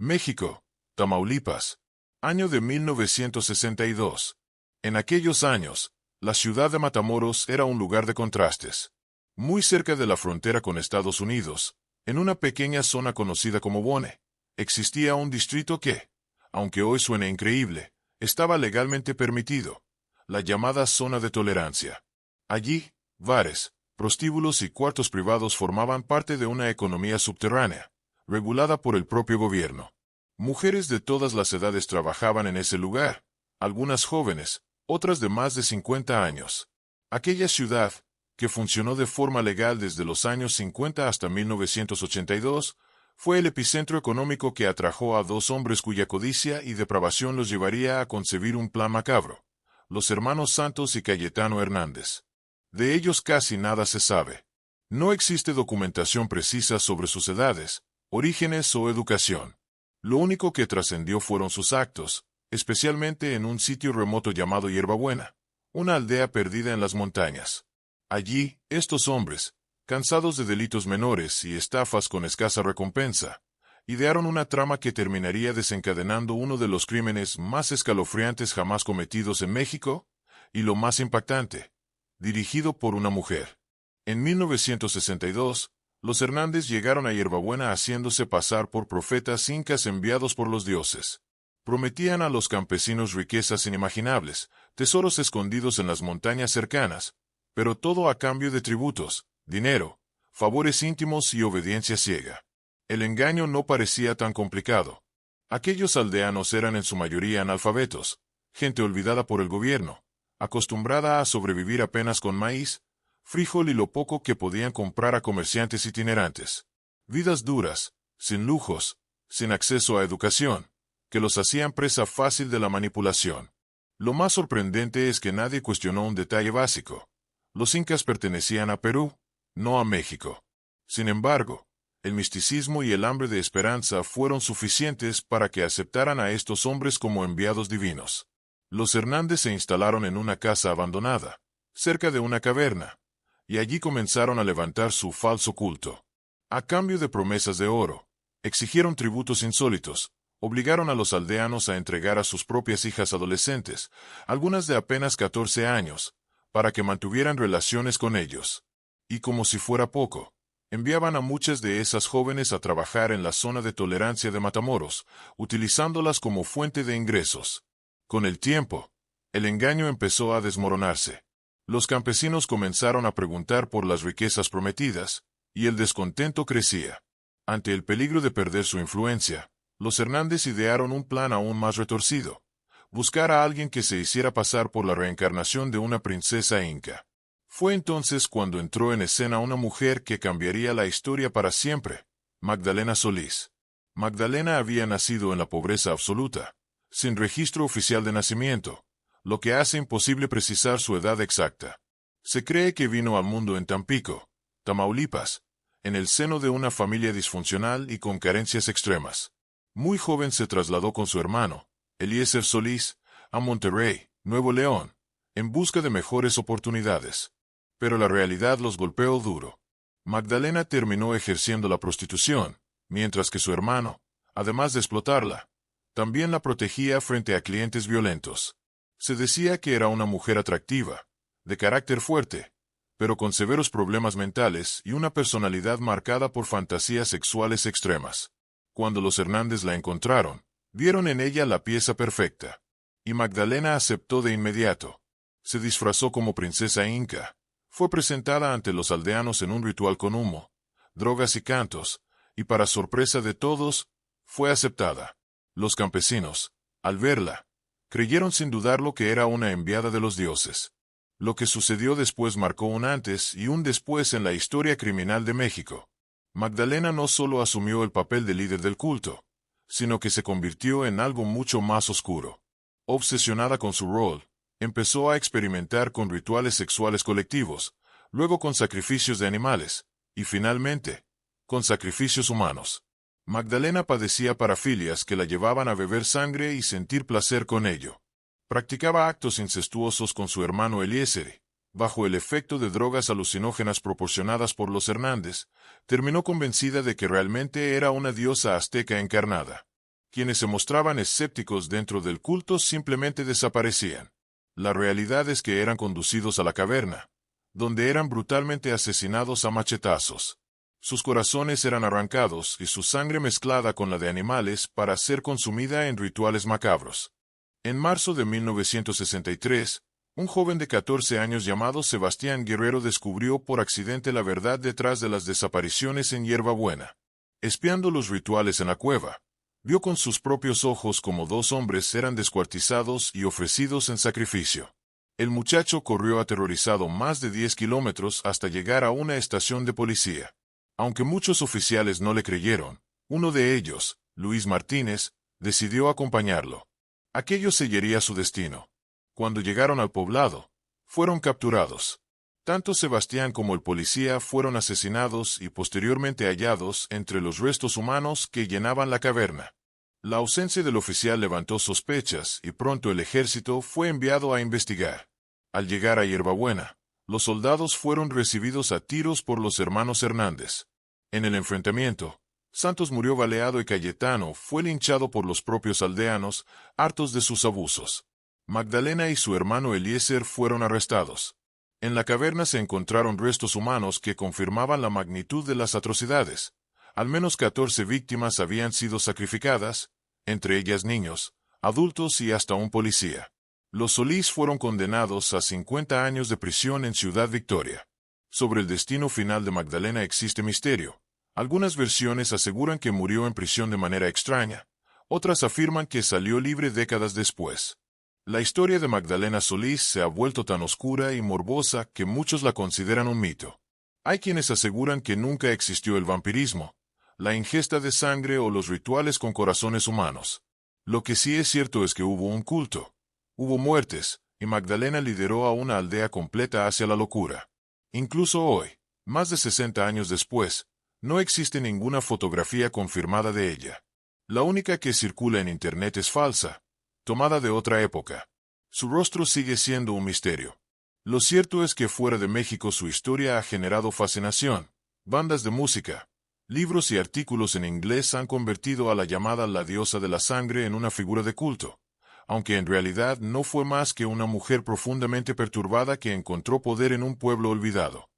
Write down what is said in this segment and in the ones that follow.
México, Tamaulipas. Año de 1962. En aquellos años, la ciudad de Matamoros era un lugar de contrastes. Muy cerca de la frontera con Estados Unidos, en una pequeña zona conocida como Bone, existía un distrito que, aunque hoy suene increíble, estaba legalmente permitido, la llamada zona de tolerancia. Allí, bares, prostíbulos y cuartos privados formaban parte de una economía subterránea, regulada por el propio gobierno. Mujeres de todas las edades trabajaban en ese lugar, algunas jóvenes, otras de más de 50 años. Aquella ciudad, que funcionó de forma legal desde los años 50 hasta 1982, fue el epicentro económico que atrajo a dos hombres cuya codicia y depravación los llevaría a concebir un plan macabro: los hermanos Santos y Cayetano Hernández. De ellos casi nada se sabe. No existe documentación precisa sobre sus edades, orígenes o educación. Lo único que trascendió fueron sus actos, especialmente en un sitio remoto llamado Hierbabuena, una aldea perdida en las montañas. Allí, estos hombres, cansados de delitos menores y estafas con escasa recompensa, idearon una trama que terminaría desencadenando uno de los crímenes más escalofriantes jamás cometidos en México, y lo más impactante, dirigido por una mujer. En 1962, los Hernández llegaron a Hierbabuena haciéndose pasar por profetas incas enviados por los dioses. Prometían a los campesinos riquezas inimaginables, tesoros escondidos en las montañas cercanas, pero todo a cambio de tributos, dinero, favores íntimos y obediencia ciega. El engaño no parecía tan complicado. Aquellos aldeanos eran en su mayoría analfabetos, gente olvidada por el gobierno, acostumbrada a sobrevivir apenas con maíz, frijol y lo poco que podían comprar a comerciantes itinerantes. Vidas duras, sin lujos, sin acceso a educación, que los hacían presa fácil de la manipulación. Lo más sorprendente es que nadie cuestionó un detalle básico: los incas pertenecían a Perú, no a México. Sin embargo, el misticismo y el hambre de esperanza fueron suficientes para que aceptaran a estos hombres como enviados divinos. Los Hernández se instalaron en una casa abandonada, cerca de una caverna, y allí comenzaron a levantar su falso culto. A cambio de promesas de oro, exigieron tributos insólitos, obligaron a los aldeanos a entregar a sus propias hijas adolescentes, algunas de apenas 14 años, para que mantuvieran relaciones con ellos. Y como si fuera poco, enviaban a muchas de esas jóvenes a trabajar en la zona de tolerancia de Matamoros, utilizándolas como fuente de ingresos. Con el tiempo, el engaño empezó a desmoronarse. Los campesinos comenzaron a preguntar por las riquezas prometidas, y el descontento crecía. Ante el peligro de perder su influencia, los Hernández idearon un plan aún más retorcido: buscar a alguien que se hiciera pasar por la reencarnación de una princesa inca. Fue entonces cuando entró en escena una mujer que cambiaría la historia para siempre: Magdalena Solís. Magdalena había nacido en la pobreza absoluta, sin registro oficial de nacimiento, lo que hace imposible precisar su edad exacta. Se cree que vino al mundo en Tampico, Tamaulipas, en el seno de una familia disfuncional y con carencias extremas. Muy joven se trasladó con su hermano, Eliezer Solís, a Monterrey, Nuevo León, en busca de mejores oportunidades. Pero la realidad los golpeó duro. Magdalena terminó ejerciendo la prostitución, mientras que su hermano, además de explotarla, también la protegía frente a clientes violentos. Se decía que era una mujer atractiva, de carácter fuerte, pero con severos problemas mentales y una personalidad marcada por fantasías sexuales extremas. Cuando los Hernández la encontraron, vieron en ella la pieza perfecta. Y Magdalena aceptó de inmediato. Se disfrazó como princesa inca. Fue presentada ante los aldeanos en un ritual con humo, drogas y cantos, y para sorpresa de todos, fue aceptada. Los campesinos, al verla, creyeron sin dudarlo que era una enviada de los dioses. Lo que sucedió después marcó un antes y un después en la historia criminal de México. Magdalena no solo asumió el papel de líder del culto, sino que se convirtió en algo mucho más oscuro. Obsesionada con su rol, empezó a experimentar con rituales sexuales colectivos, luego con sacrificios de animales, y finalmente, con sacrificios humanos. Magdalena padecía parafilias que la llevaban a beber sangre y sentir placer con ello. Practicaba actos incestuosos con su hermano Eliezer. Bajo el efecto de drogas alucinógenas proporcionadas por los Hernández, terminó convencida de que realmente era una diosa azteca encarnada. Quienes se mostraban escépticos dentro del culto simplemente desaparecían. La realidad es que eran conducidos a la caverna, donde eran brutalmente asesinados a machetazos. Sus corazones eran arrancados y su sangre mezclada con la de animales para ser consumida en rituales macabros. En marzo de 1963, un joven de 14 años llamado Sebastián Guerrero descubrió por accidente la verdad detrás de las desapariciones en Hierbabuena. Espiando los rituales en la cueva, vio con sus propios ojos cómo 2 hombres eran descuartizados y ofrecidos en sacrificio. El muchacho corrió aterrorizado más de 10 kilómetros hasta llegar a una estación de policía. Aunque muchos oficiales no le creyeron, uno de ellos, Luis Martínez, decidió acompañarlo. Aquello sellaría su destino. Cuando llegaron al poblado, fueron capturados. Tanto Sebastián como el policía fueron asesinados y posteriormente hallados entre los restos humanos que llenaban la caverna. La ausencia del oficial levantó sospechas y pronto el ejército fue enviado a investigar. Al llegar a Hierbabuena, los soldados fueron recibidos a tiros por los hermanos Hernández. En el enfrentamiento, Santos murió baleado y Cayetano fue linchado por los propios aldeanos, hartos de sus abusos. Magdalena y su hermano Eliezer fueron arrestados. En la caverna se encontraron restos humanos que confirmaban la magnitud de las atrocidades. Al menos 14 víctimas habían sido sacrificadas, entre ellas niños, adultos y hasta un policía. Los Solís fueron condenados a 50 años de prisión en Ciudad Victoria. Sobre el destino final de Magdalena existe misterio. Algunas versiones aseguran que murió en prisión de manera extraña, otras afirman que salió libre décadas después. La historia de Magdalena Solís se ha vuelto tan oscura y morbosa que muchos la consideran un mito. Hay quienes aseguran que nunca existió el vampirismo, la ingesta de sangre o los rituales con corazones humanos. Lo que sí es cierto es que hubo un culto, hubo muertes, y Magdalena lideró a una aldea completa hacia la locura. Incluso hoy, más de 60 años después, no existe ninguna fotografía confirmada de ella. La única que circula en Internet es falsa, tomada de otra época. Su rostro sigue siendo un misterio. Lo cierto es que fuera de México su historia ha generado fascinación. Bandas de música, libros y artículos en inglés han convertido a la llamada la diosa de la sangre en una figura de culto, aunque en realidad no fue más que una mujer profundamente perturbada que encontró poder en un pueblo olvidado.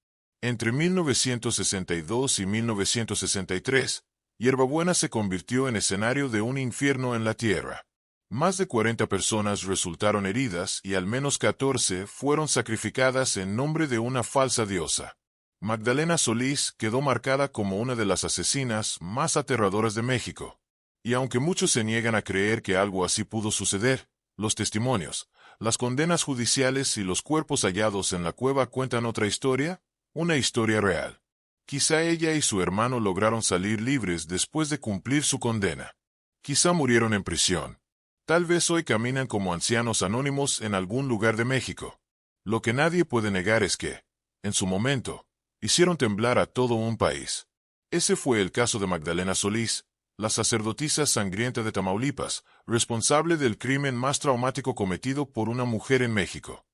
Entre 1962 y 1963, Hierbabuena se convirtió en escenario de un infierno en la tierra. Más de 40 personas resultaron heridas y al menos 14 fueron sacrificadas en nombre de una falsa diosa. Magdalena Solís quedó marcada como una de las asesinas más aterradoras de México. Y aunque muchos se niegan a creer que algo así pudo suceder, los testimonios, las condenas judiciales y los cuerpos hallados en la cueva cuentan otra historia, una historia real. Quizá ella y su hermano lograron salir libres después de cumplir su condena. Quizá murieron en prisión. Tal vez hoy caminan como ancianos anónimos en algún lugar de México. Lo que nadie puede negar es que, en su momento, hicieron temblar a todo un país. Ese fue el caso de Magdalena Solís, la sacerdotisa sangrienta de Tamaulipas, responsable del crimen más traumático cometido por una mujer en México.